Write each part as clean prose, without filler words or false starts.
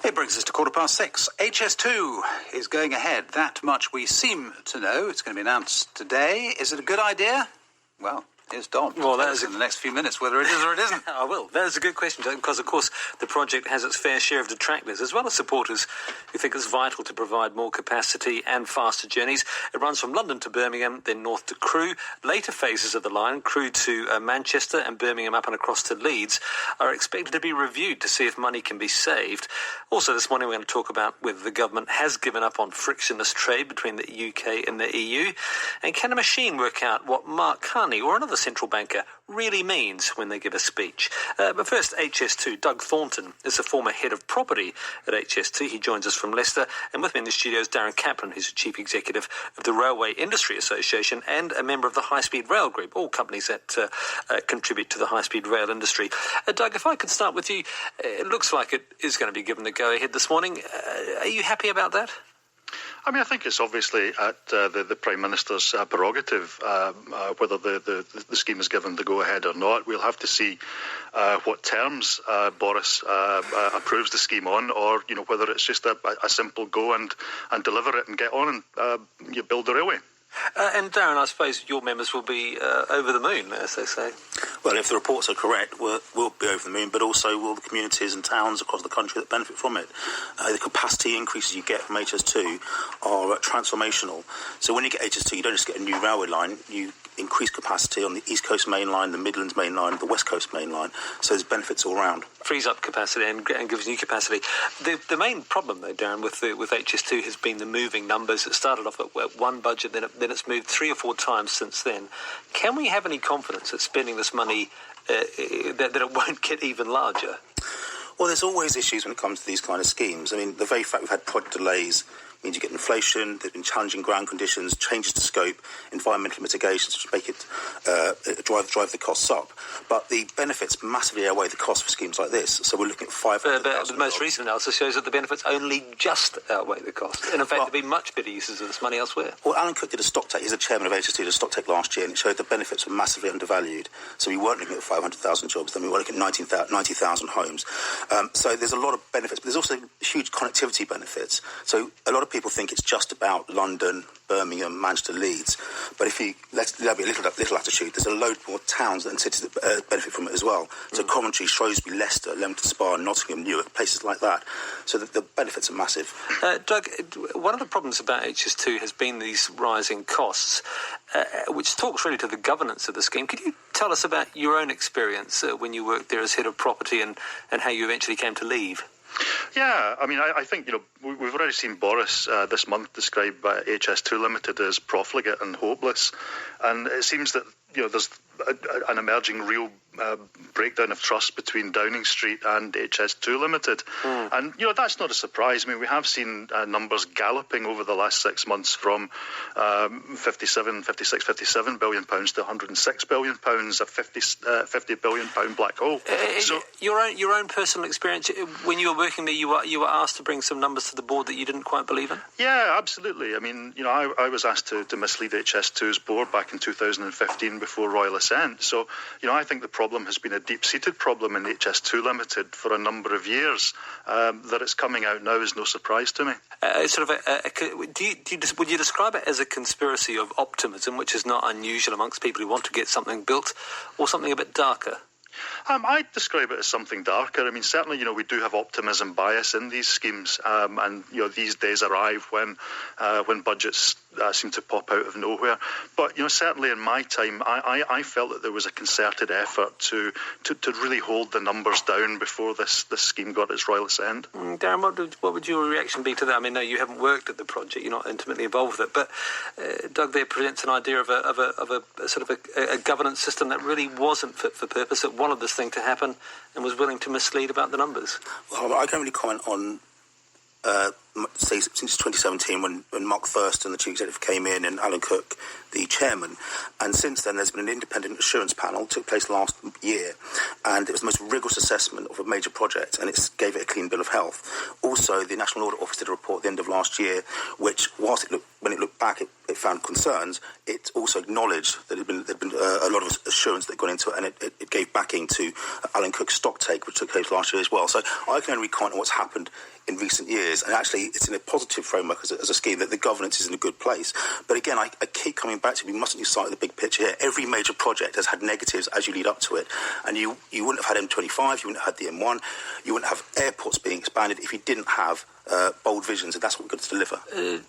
It brings us to 6:15. HS2 is going ahead. That much we seem to know. It's going to be announced today. Is it a good idea? Well, here's Don. Well, that is in the next few minutes whether it is or it isn't. I will. That is a good question, because, of course, the project has its fair share of detractors, as well as supporters who think it's vital to provide more capacity and faster journeys. It runs from London to Birmingham, then north to Crewe. Later phases of the line, Crewe to Manchester and Birmingham up and across to Leeds, are expected to be reviewed to see if money can be saved. Also, this morning we're going to talk about whether the government has given up on frictionless trade between the UK and the EU. And can a machine work out what Mark Carney or another central banker really means when they give a speech? But first, HS2. Doug Thornton is the former head of property at HS2. He joins us from Leicester. And with me in the studio is Darren Caplan, who's the chief executive of the Railway Industry Association and a member of the High Speed Rail Group, all companies that contribute to the high-speed rail industry. Doug, if I could start with you, it looks like it is going to be given the go-ahead this morning. Are you happy about that? I mean, I think it's obviously at the Prime Minister's prerogative whether the scheme is given the go-ahead or not. We'll have to see what terms Boris approves the scheme on, or whether it's just a simple go and deliver it and get on and you build the railway. And Darren, I suppose your members will be over the moon, as they say. Well, if the reports are correct, we'll be over the moon, but also will the communities and towns across the country that benefit from it. The capacity increases you get from HS2 are transformational. So when you get HS2, you don't just get a new railway line, you increase capacity on the East Coast Main Line, the Midlands Main Line, the West Coast Main Line. So there's benefits all round. Frees up capacity and gives new capacity. The main problem, though, Darren, with HS2 has been the moving numbers. It started off at one budget, then it's moved 3 or 4 times since then. Can we have any confidence that spending this money, that it won't get even larger? Well, there's always issues when it comes to these kind of schemes. I mean, the very fact we've had project delays means you get inflation, there's been challenging ground conditions, changes to scope, environmental mitigations, which make it drive the costs up. But the benefits massively outweigh the cost for schemes like this. So we're looking at $500,000. But the most recent analysis shows that the benefits only just outweigh the cost. And in fact, there'd be much better uses of this money elsewhere. Well, Alan Cook did a stock take. He's the chairman of HS2, did a stock take last year, and it showed the benefits were massively undervalued. So we weren't looking at 500,000 jobs, then we were looking at 90,000 homes. So there's a lot of benefits, but there's also huge connectivity benefits. So a lot of people think it's just about London, Birmingham, Manchester, Leeds. But if you there'll be a little latitude, there's a load more towns and cities that benefit from it as well. So Coventry, Shrewsbury, Leicester, Leamington Spa, Nottingham, Newark, places like that. So the benefits are massive. Doug, one of the problems about HS2 has been these rising costs, which talks really to the governance of the scheme. Could you tell us about your own experience when you worked there as head of property and how you eventually came to leave? Yeah, I mean, I think, we've already seen Boris this month describe HS2 Limited as profligate and hopeless. And it seems that, there's an emerging real breakdown of trust between Downing Street and HS2 Limited. And, that's not a surprise. I mean, we have seen numbers galloping over the last 6 months from 57 billion pounds to 106 billion pounds, a 50 billion pound black hole. So your own personal experience, when you were working there, you were asked to bring some numbers to the board that you didn't quite believe in? Yeah, absolutely. I mean, I was asked to mislead HS2's board back in 2015 before Royal Assent. So, I think the problem has been a deep-seated problem in HS2 Limited for a number of years. That it's coming out now is no surprise to me. Would you describe it as a conspiracy of optimism, which is not unusual amongst people who want to get something built, or something a bit darker? I describe it as something darker. I mean, certainly, we do have optimism bias in these schemes, and these days arrive when budgets seem to pop out of nowhere. But certainly in my time, I felt that there was a concerted effort to really hold the numbers down before this scheme got its royal assent. Darren, what would your reaction be to that? I mean, no, you haven't worked at the project, you're not intimately involved with it, but Doug there presents an idea of a sort of a governance system that really wasn't fit for purpose, that wanted this thing to happen and was willing to mislead about the numbers. Well, I can't really comment on say, since 2017 when Mark Thurston, the Chief Executive, came in and Alan Cook, the Chairman. And since then, there's been an independent assurance panel, took place last year, and it was the most rigorous assessment of a major project, and it gave it a clean bill of health. Also, the National Audit Office did a report at the end of last year, which, when it looked back, it found concerns. It also acknowledged that there'd been a lot of assurance that had gone into it, and it gave backing to Alan Cook's stock take, which took place last year as well. So I can only recount on what's happened in recent years, and actually it's in a positive framework as a scheme, that the governance is in a good place. But again, I keep coming back to, we mustn't lose sight of the big picture here. Every major project has had negatives as you lead up to it, and you wouldn't have had M25, you wouldn't have had the M1, you wouldn't have airports being expanded if you didn't have bold visions, and that's what we've got to deliver.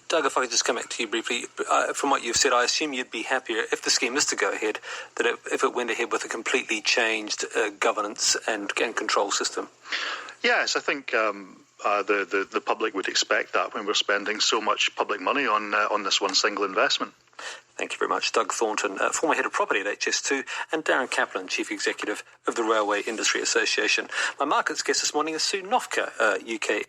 Doug, if I could just come back to you briefly, from what you've said, I assume you'd be happier if the scheme is to go ahead, that if it went ahead with a completely changed governance and control system. Yes, I think the public would expect that when we're spending so much public money on this one single investment. Thank you very much. Doug Thornton, former head of property at HS2, and Darren Caplan, Chief Executive of the Railway Industry Association. My markets guest this morning is Sue Nofka, UK